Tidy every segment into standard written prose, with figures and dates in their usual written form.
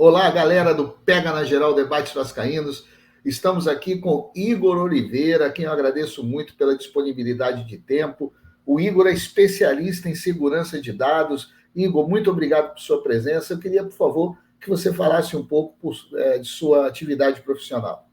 Olá, galera do Pega na Geral Debates Vascaínos. Estamos aqui com Igor Oliveira, a quem eu agradeço muito pela disponibilidade de tempo. O Igor é especialista em segurança de dados. Igor, muito obrigado por sua presença. Eu queria, por favor, que você falasse um pouco de sua atividade profissional.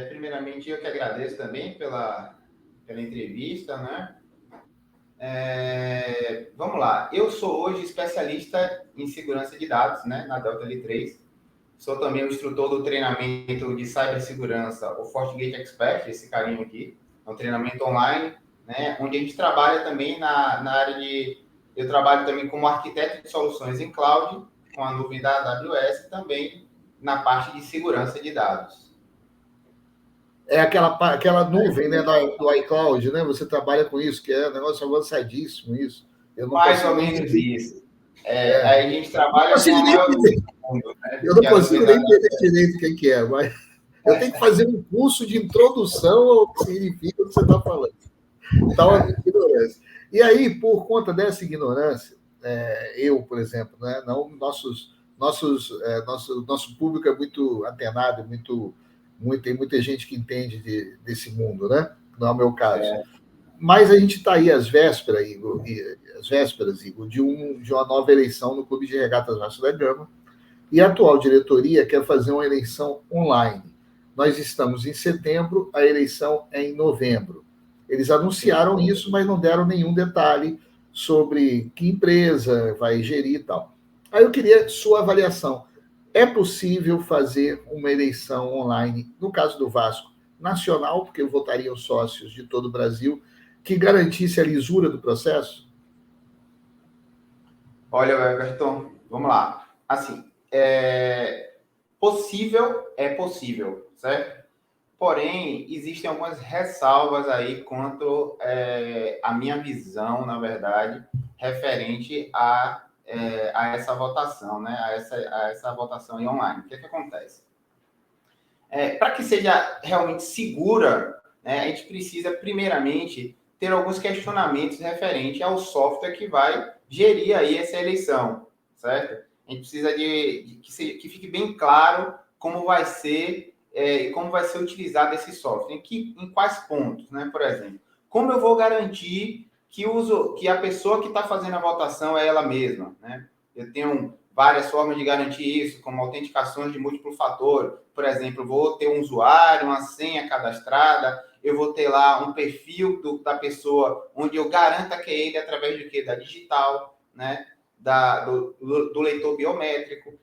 Primeiramente, eu que agradeço também pela entrevista, né? Vamos lá. Eu sou hoje especialista em segurança de dados, né, na Delta L3. Sou também o instrutor do treinamento de cibersegurança, o FortiGate Expert, esse carinho aqui. É um treinamento online, né, onde a gente trabalha também na área de... Eu trabalho também como arquiteto de soluções em cloud, com a nuvem da AWS, e também na parte de segurança de dados. É aquela nuvem, né, do iCloud, né? Você trabalha com isso, que é um negócio avançadíssimo isso. Eu não Mais consigo ou nem menos entender. isso. Aí a gente trabalha com a Nem maior nuvem entender. do mundo, né? Eu não Que é a consigo nuvem nem da entender AWS. direito o que é, mas eu tenho que fazer um curso de introdução ao que significa o que você está falando. Tal a minha ignorância. E aí, por conta dessa ignorância, eu, por exemplo, né, não, nosso público é muito antenado, tem muita gente que entende desse mundo, né? Não é o meu caso. Mas a gente está aí às vésperas, Igor, de uma nova eleição no Clube de Regatas Vasco da Gama, e a atual diretoria quer fazer uma eleição online. Nós estamos em setembro, a eleição é em novembro. Eles anunciaram isso, mas não deram nenhum detalhe sobre que empresa vai gerir e tal. Aí eu queria sua avaliação. É possível fazer uma eleição online, no caso do Vasco, nacional, porque votariam sócios de todo o Brasil, que garantisse a lisura do processo? Olha, Everton, vamos lá. Assim, é possível, certo? Porém, existem algumas ressalvas aí quanto à minha visão, na verdade, referente a essa votação, né? A essa votação em online. O que acontece? Para que seja realmente segura, né, a gente precisa, primeiramente, ter alguns questionamentos referentes ao software que vai gerir aí essa eleição, certo? A gente precisa que fique bem claro como vai ser utilizado esse software, em quais pontos, né? Por exemplo, como eu vou garantir que a pessoa que está fazendo a votação é ela mesma, né? Eu tenho várias formas de garantir isso, como autenticações de múltiplo fator. Por exemplo, vou ter um usuário, uma senha cadastrada, eu vou ter lá um perfil da pessoa, onde eu garanta que é ele através de quê? Da digital, né? Do leitor biométrico,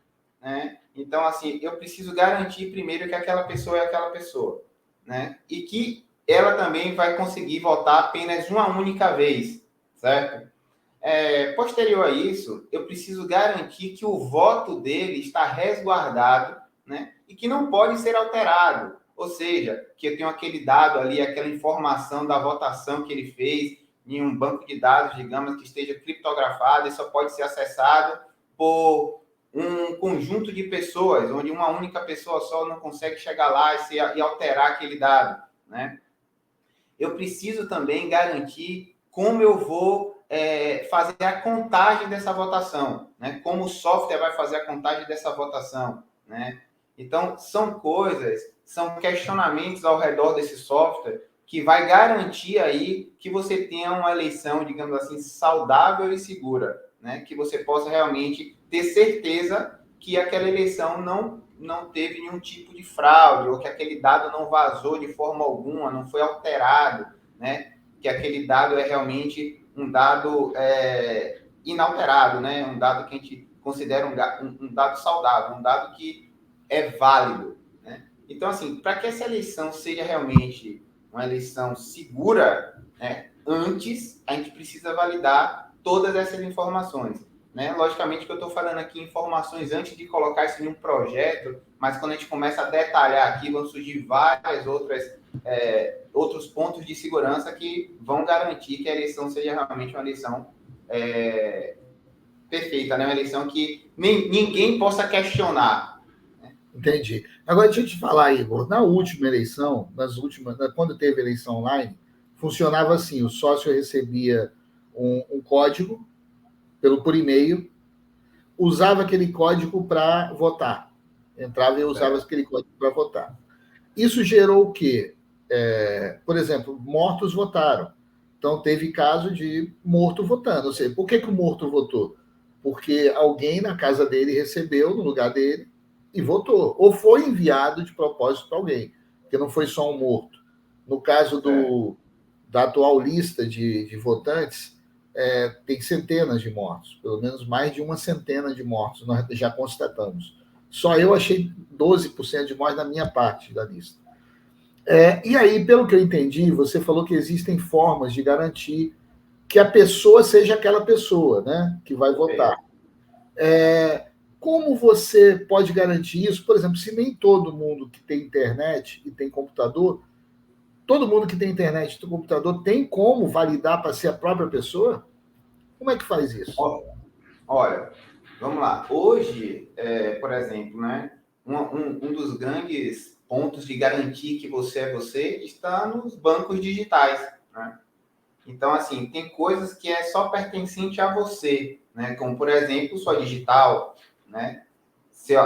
né? Então, assim, eu preciso garantir primeiro que aquela pessoa é aquela pessoa, né? E que ela também vai conseguir votar apenas uma única vez, certo? Posterior a isso, eu preciso garantir que o voto dele está resguardado, né? E que não pode ser alterado. Ou seja, que eu tenho aquele dado ali, aquela informação da votação que ele fez em um banco de dados, digamos, que esteja criptografado e só pode ser acessado por um conjunto de pessoas, onde uma única pessoa só não consegue chegar lá e alterar aquele dado, né? Eu preciso também garantir como eu vou fazer a contagem dessa votação, né? Como o software vai fazer a contagem dessa votação, né? Então, são questionamentos ao redor desse software que vai garantir aí que você tenha uma eleição, digamos assim, saudável e segura, né? Que você possa realmente ter certeza que aquela eleição não teve nenhum tipo de fraude, ou que aquele dado não vazou de forma alguma, não foi alterado, né? Que aquele dado é realmente um dado inalterado, né? Um dado que a gente considera um dado saudável, um dado que é válido, né? Então, assim, para que essa eleição seja realmente uma eleição segura, né? Antes, a gente precisa validar todas essas informações, né? Logicamente que eu estou falando aqui informações antes de colocar isso em um projeto, mas quando a gente começa a detalhar aqui, vão surgir várias outros pontos de segurança que vão garantir que a eleição seja realmente uma eleição perfeita, né? Uma eleição que ninguém possa questionar. Entendi. Agora, deixa eu te falar, Igor, na última eleição, quando teve eleição online, funcionava assim: o sócio recebia um código por e-mail, usava aquele código para votar. Entrava e usava aquele código para votar. Isso gerou o quê? Por exemplo, mortos votaram. Então, teve caso de morto votando. Ou seja, por que o morto votou? Porque alguém na casa dele recebeu no lugar dele e votou. Ou foi enviado de propósito para alguém, porque não foi só um morto. No caso da atual lista de votantes, tem centenas de mortos, pelo menos mais de uma centena de mortos, nós já constatamos. Só eu achei 12% de mortes na minha parte da lista. E aí, pelo que eu entendi, você falou que existem formas de garantir que a pessoa seja aquela pessoa, né, que vai votar. Como você pode garantir isso? Por exemplo, se nem todo mundo que tem internet e tem computador, todo mundo que tem internet e tem computador tem como validar para ser a própria pessoa? Como é que faz isso? Olha, vamos lá. Hoje, por exemplo, né, um dos grandes pontos de garantir que você é você está nos bancos digitais, né? Então, assim, tem coisas que é só pertencente a você, né? Como, por exemplo, sua digital, né?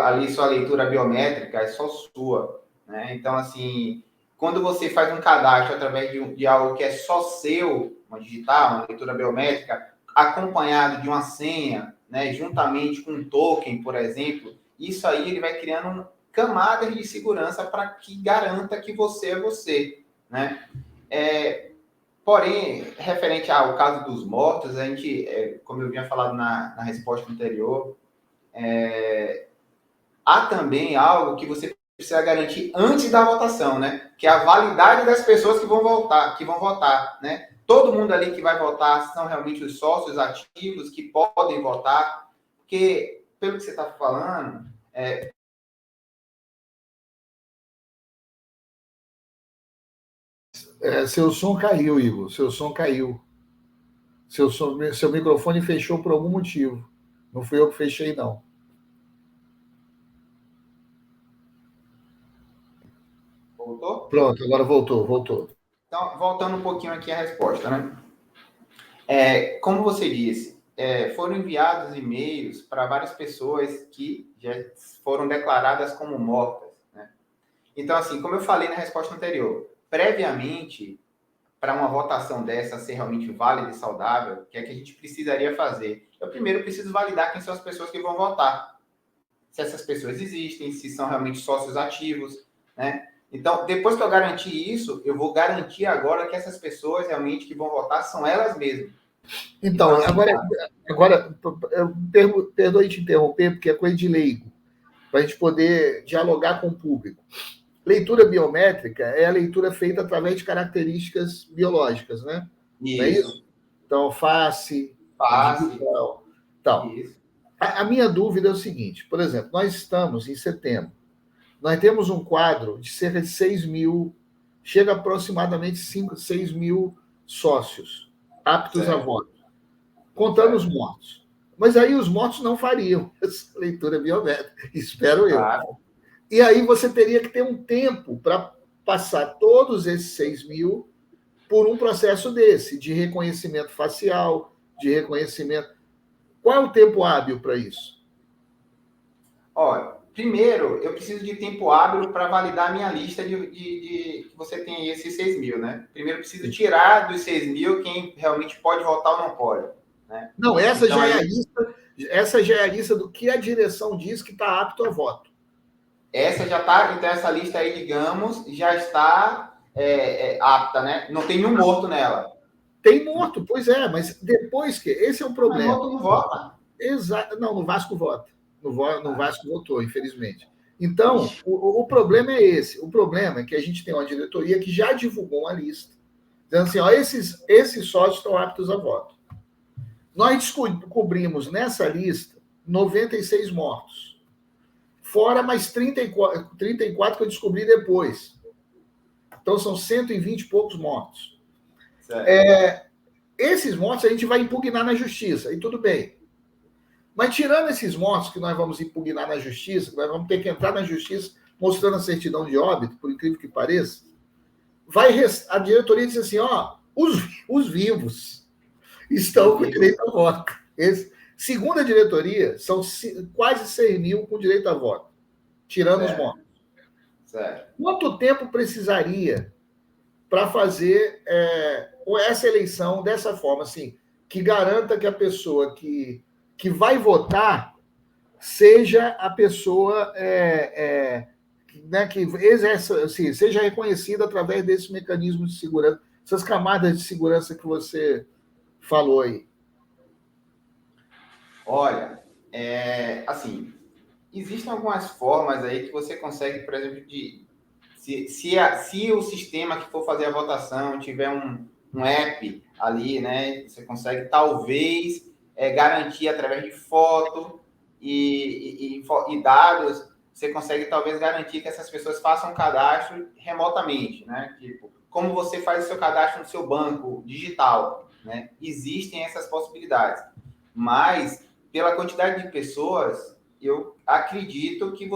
Ali sua leitura biométrica é só sua, né? Então, assim, quando você faz um cadastro através de algo que é só seu, uma digital, uma leitura biométrica, acompanhado de uma senha, né? Juntamente com um token, por exemplo, isso aí ele vai criando camadas de segurança para que garanta que você é você, né? Porém, referente ao caso dos mortos, a gente, como eu vinha falado na resposta anterior, há também algo que você precisa garantir antes da votação, né? Que é a validade das pessoas que vão votar, né? Todo mundo ali que vai votar são realmente os sócios ativos que podem votar, porque, pelo que você está falando, seu som caiu, Igor. Seu som caiu. Seu microfone fechou por algum motivo. Não fui eu que fechei, não. Voltou? Pronto, agora voltou. Então, voltando um pouquinho aqui a resposta, né? Como você disse, foram enviados e-mails para várias pessoas que já foram declaradas como mortas, né? Então, assim, como eu falei na resposta anterior, previamente, para uma votação dessa ser realmente válida e saudável, o que é que a gente precisaria fazer? Eu primeiro preciso validar quem são as pessoas que vão votar. Se essas pessoas existem, se são realmente sócios ativos, né? Então, depois que eu garantir isso, eu vou garantir agora que essas pessoas realmente que vão votar são elas mesmas. Então, agora perdoe te interromper, porque é coisa de leigo, para a gente poder dialogar com o público. Leitura biométrica é a leitura feita através de características biológicas, né? Isso. Não é isso? Então, face. Tal. Isso. A minha dúvida é o seguinte, por exemplo, nós estamos em setembro, nós temos um quadro de cerca de 6 mil, chega aproximadamente 6 mil sócios aptos a voto, contando os mortos. Mas aí os mortos não fariam essa leitura biométrica, espero eu. Claro. E aí você teria que ter um tempo para passar todos esses 6 mil por um processo desse, de reconhecimento facial, de reconhecimento. Qual é o tempo hábil para isso? Olha, primeiro, eu preciso de tempo hábil para validar a minha lista de que você tem esses 6 mil, né? Primeiro, eu preciso tirar dos 6 mil quem realmente pode votar ou não pode, né? Não, essa então, já é a lista. Essa já é a lista do que a direção diz que está apto a voto. Essa já está, então essa lista aí, digamos, já está apta, né? Não tem nenhum morto nela. Tem morto, pois é, mas depois que. Esse é um problema. Mas morto não vota. Exato. Não, no Vasco vota. No Vasco votou, infelizmente. Então, o problema é esse. O problema é que a gente tem uma diretoria que já divulgou uma lista, dizendo assim, ó, esses sócios estão aptos a voto. Nós descobrimos nessa lista 96 mortos. Fora mais 34 que eu descobri depois. Então, são 120 e poucos mortos. Esses mortos a gente vai impugnar na justiça, e tudo bem. Mas tirando esses mortos que nós vamos impugnar na justiça, nós vamos ter que entrar na justiça mostrando a certidão de óbito, por incrível que pareça, a diretoria diz assim, ó, os vivos estão com direito a voto. Segundo a diretoria, são quase 6 mil com direito a voto, tirando os móveis. Quanto tempo precisaria para fazer essa eleição dessa forma, assim, que garanta que a pessoa que vai votar seja a pessoa né, que exerça, assim, seja reconhecida através desse mecanismo de segurança, essas camadas de segurança que você falou aí? Olha, assim, existem algumas formas aí que você consegue, por exemplo, se o sistema que for fazer a votação tiver um app ali, né, você consegue talvez garantir através de foto e dados, você consegue talvez garantir que essas pessoas façam um cadastro remotamente, né? Tipo, como você faz o seu cadastro no seu banco digital, né? Existem essas possibilidades, mas pela quantidade de pessoas, eu acredito que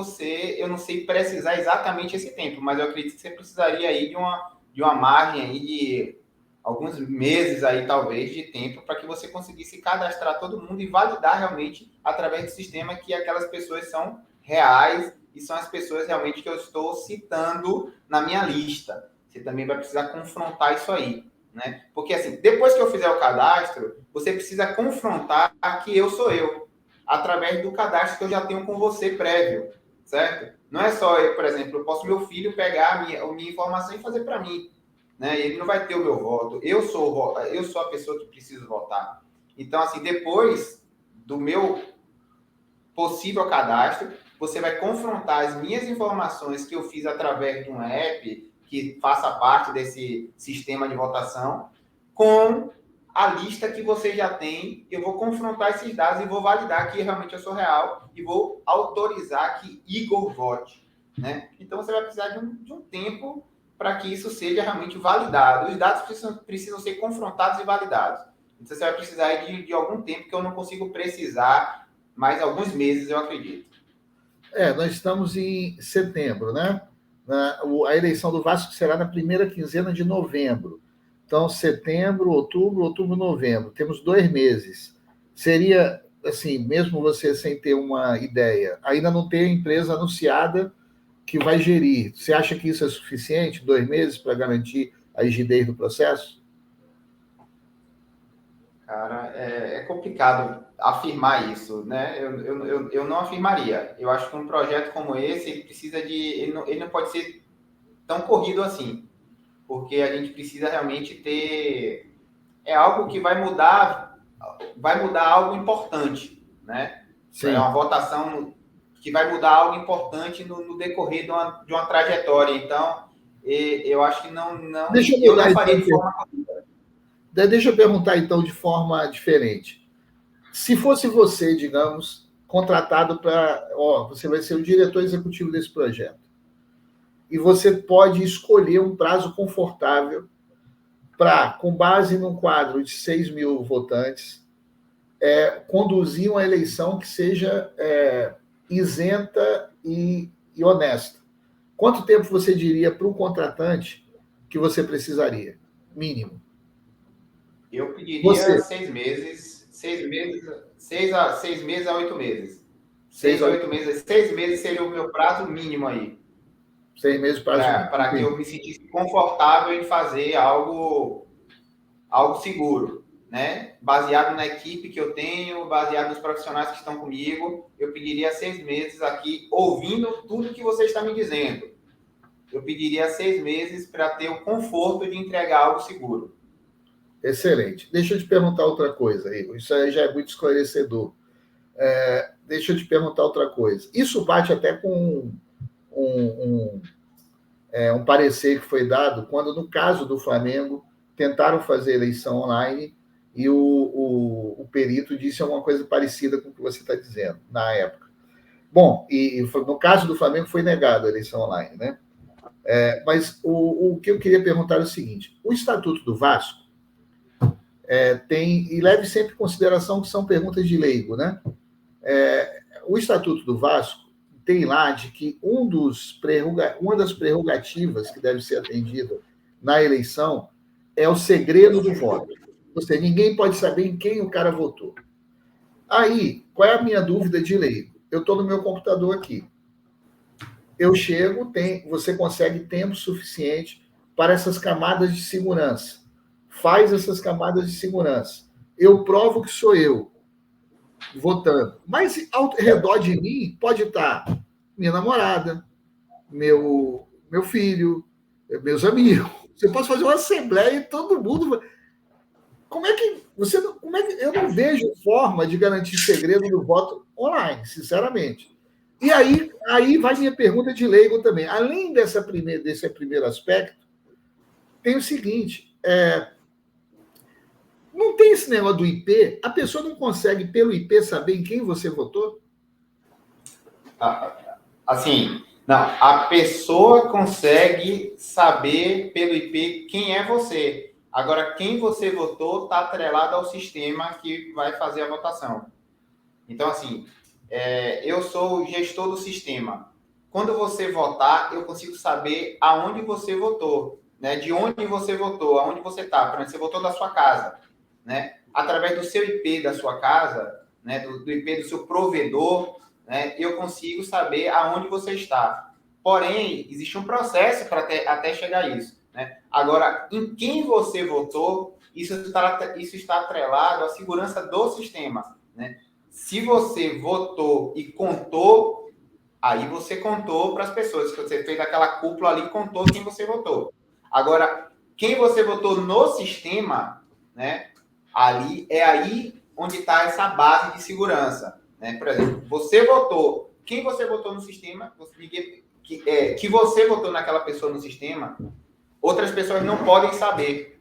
eu não sei precisar exatamente esse tempo, mas eu acredito que você precisaria aí de uma margem aí de alguns meses aí, talvez, de tempo para que você conseguisse cadastrar todo mundo e validar realmente através do sistema que aquelas pessoas são reais e são as pessoas realmente que eu estou citando na minha lista. Você também vai precisar confrontar isso aí, né? Porque, assim, depois que eu fizer o cadastro, você precisa confrontar que eu sou eu, através do cadastro que eu já tenho com você prévio, certo? Não é só, por exemplo, eu posso meu filho pegar a minha informação e fazer para mim, né? Ele não vai ter o meu voto. Eu sou a pessoa que preciso votar. Então, assim, depois do meu possível cadastro, você vai confrontar as minhas informações que eu fiz através de um app que faça parte desse sistema de votação com a lista que você já tem. Eu vou confrontar esses dados e vou validar que realmente eu sou real e vou autorizar que Igor vote, né? Então, você vai precisar de um tempo para que isso seja realmente validado. Os dados precisam ser confrontados e validados. Então, você vai precisar de algum tempo que eu não consigo precisar, mais alguns meses, eu acredito. Nós estamos em setembro, né? A eleição do Vasco será na primeira quinzena de novembro. Então, setembro, outubro, novembro. Temos 2 meses. Seria, assim, mesmo você sem ter uma ideia, ainda não tem a empresa anunciada que vai gerir. Você acha que isso é suficiente, 2 meses, para garantir a rigidez do processo? Cara, é complicado afirmar isso, né? Eu não afirmaria. Eu acho que um projeto como esse, ele precisa ele não pode ser tão corrido assim, porque a gente precisa realmente ter... É algo que vai mudar algo importante, né? Sim. É uma votação que vai mudar algo importante no decorrer de uma trajetória. Então, eu acho que eu não faria de forma... Deixa eu perguntar, então, de forma diferente. Se fosse você, digamos, contratado para... você vai ser o diretor executivo desse projeto. E você pode escolher um prazo confortável para, com base num quadro de 6 mil votantes, conduzir uma eleição que seja isenta e honesta. Quanto tempo você diria para o contratante que você precisaria? Mínimo. Eu pediria 6 meses. 6 meses a 8 meses. 6 a 8 meses. 6 meses seria o meu prazo mínimo aí. 6 meses para que eu me sentisse confortável em fazer algo seguro, né? Baseado na equipe que eu tenho, baseado nos profissionais que estão comigo, eu pediria 6 meses aqui, ouvindo tudo que você está me dizendo. Eu pediria 6 meses para ter o conforto de entregar algo seguro. Excelente. Deixa eu te perguntar outra coisa, Igor. Isso aí já é muito esclarecedor. Deixa eu te perguntar outra coisa. Isso bate até com um parecer que foi dado quando, no caso do Flamengo, tentaram fazer eleição online e o perito disse alguma coisa parecida com o que você está dizendo na época. Bom, e no caso do Flamengo foi negada a eleição online, né? Mas o que eu queria perguntar é o seguinte: o Estatuto do Vasco tem, e leve sempre em consideração que são perguntas de leigo, né? O Estatuto do Vasco tem lá de que uma das prerrogativas que deve ser atendida na eleição é o segredo do voto. Ou seja, ninguém pode saber em quem o cara votou. Aí, qual é a minha dúvida de leigo? Eu estou no meu computador aqui. Eu chego, você consegue tempo suficiente para essas camadas de segurança. Faz essas camadas de segurança. Eu provo que sou eu votando. Mas ao redor de mim pode estar minha namorada, meu filho, meus amigos. Você pode fazer uma assembleia e todo mundo. Como é que você não, como é que eu não vejo forma de garantir segredo do voto online, sinceramente. E aí vai minha pergunta de leigo também. Além desse primeiro aspecto, tem o seguinte: não tem esse negócio do IP? A pessoa não consegue, pelo IP, saber em quem você votou? Assim, não, a pessoa consegue saber pelo IP quem é você. Agora, quem você votou está atrelado ao sistema que vai fazer a votação. Então, assim, eu sou o gestor do sistema. Quando você votar, eu consigo saber aonde você votou, né? De onde você votou, aonde você está. Por exemplo, você votou da sua casa, né? Através do seu IP da sua casa, né? Do IP do seu provedor, né? Eu consigo saber aonde você está. Porém, existe um processo para até chegar a isso, né? Agora, em quem você votou, isso está atrelado à segurança do sistema, né? Se você votou e contou, aí você contou para as pessoas. Você fez aquela cúpula ali e contou quem você votou. Agora, quem você votou no sistema, né? Ali é aí onde está essa base de segurança. Né? Por exemplo, você votou. Quem você votou no sistema, que você votou naquela pessoa no sistema, outras pessoas não podem saber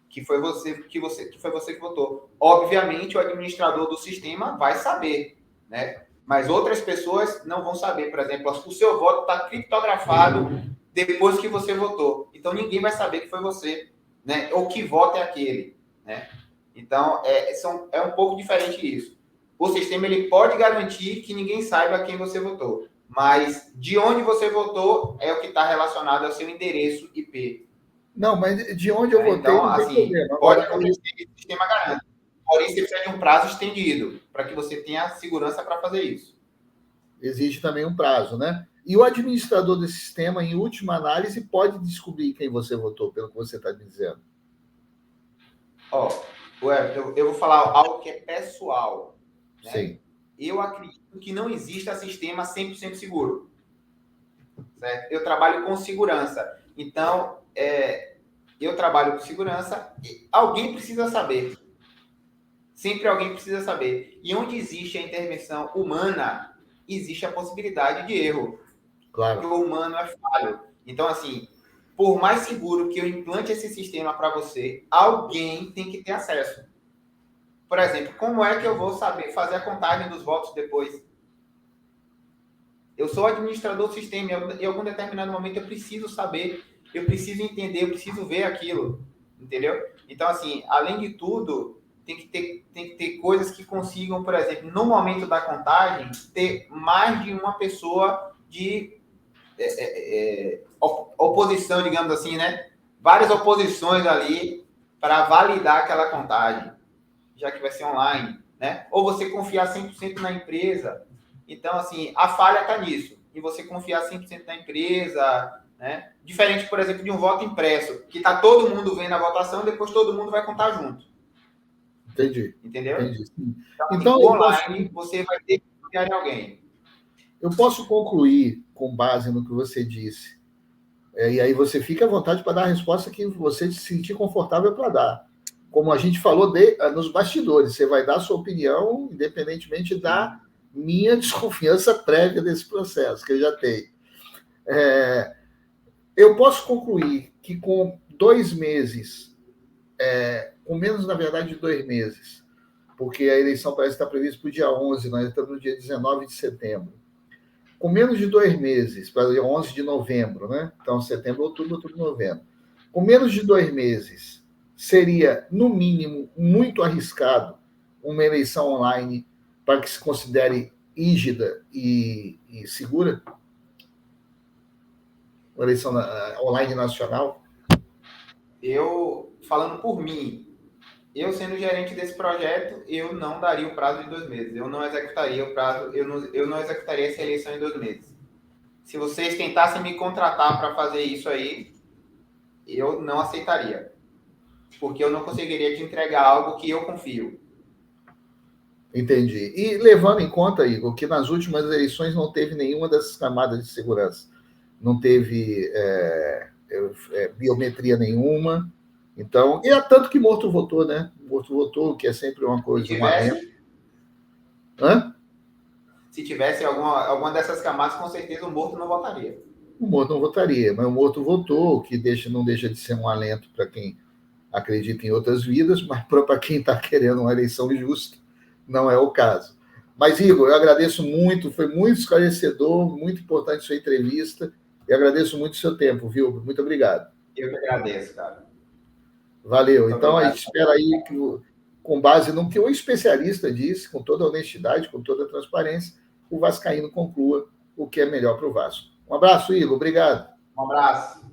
que foi você que votou. Obviamente, o administrador do sistema vai saber, né? Mas outras pessoas não vão saber. Por exemplo, o seu voto está criptografado depois que você votou. Então, ninguém vai saber que foi você, né? Ou que voto é aquele, né? Então, é um pouco diferente isso. O sistema ele pode garantir que ninguém saiba quem você votou, mas de onde você votou é o que está relacionado ao seu endereço IP. Não, mas de onde eu votei Então, não tem assim, problema. pode Agora, acontecer que o sistema garante. Porém, você precisa de um prazo estendido para que você tenha segurança para fazer isso. exige também um prazo, né? E o administrador desse sistema, em última análise, pode descobrir quem você votou, pelo que você está dizendo. Ó, eu vou falar algo que é pessoal. Né? Sim. Eu acredito que não exista sistema 100% seguro. Certo? Eu trabalho com segurança. Então, eu trabalho com segurança e alguém precisa saber. Sempre alguém precisa saber. E onde existe a intervenção humana, existe a possibilidade de erro. Claro. Porque o humano é falho. Então, assim, por mais seguro que eu implante esse sistema para você, alguém tem que ter acesso. Por exemplo, como é que eu vou saber fazer a contagem dos votos depois? Eu sou administrador do sistema, em algum determinado momento eu preciso saber, eu preciso entender, eu preciso ver aquilo, entendeu? Então, assim, além de tudo, tem que ter coisas que consigam, por exemplo, no momento da contagem, ter mais de uma pessoa de oposição, digamos assim, né? Várias oposições ali para validar aquela contagem, já que vai ser online, né? Ou você confiar 100% na empresa. Então, assim, a falha está nisso. E você confiar 100% na empresa, né? Diferente, por exemplo, de um voto impresso, que está todo mundo vendo a votação e depois todo mundo vai contar junto. Entendi. Entendeu? Entendi. Então, o online, você vai ter que confiar em alguém. Eu posso concluir com base no que você disse. E aí você fica à vontade para dar a resposta que você se sentir confortável para dar. Como a gente falou nos bastidores, você vai dar a sua opinião, independentemente da minha desconfiança prévia desse processo, que eu já tenho. Eu posso concluir que com 2 meses, com menos, na verdade, de 2 meses, porque a eleição parece estar prevista para o dia 11, nós estamos no dia 19 de setembro. Com menos de 2 meses, para o dia 11 de novembro, né? Então, setembro, outubro, novembro. Com menos de 2 meses, seria, no mínimo, muito arriscado uma eleição online para que se considere rígida e segura? Uma eleição online nacional? Eu, falando por mim, eu sendo gerente desse projeto, eu não daria o prazo de 2 meses. Eu não executaria o prazo, eu não executaria essa eleição em 2 meses. Se vocês tentassem me contratar para fazer isso aí, eu não aceitaria. Porque eu não conseguiria te entregar algo que eu confio. Entendi. E levando em conta, Igor, que nas últimas eleições não teve nenhuma dessas camadas de segurança. Não teve biometria nenhuma. Então, e é tanto que morto votou, né? Morto votou, que é sempre uma coisa, uma renda. Hã? Se tivesse alguma dessas camadas, com certeza o morto não votaria. O morto não votaria, mas o morto votou, o que não deixa de ser um alento para quem acredita em outras vidas, mas para quem está querendo uma eleição justa, não é o caso. Mas, Igor, eu agradeço muito, foi muito esclarecedor, muito importante sua entrevista, e agradeço muito o seu tempo, viu? Muito obrigado. Eu que agradeço, cara. Valeu. Muito então, obrigado. A gente espera aí que, com base no que o especialista disse, com toda a honestidade, com toda a transparência, o vascaíno conclua o que é melhor para o Vasco. Um abraço, Igor. Obrigado. Um abraço.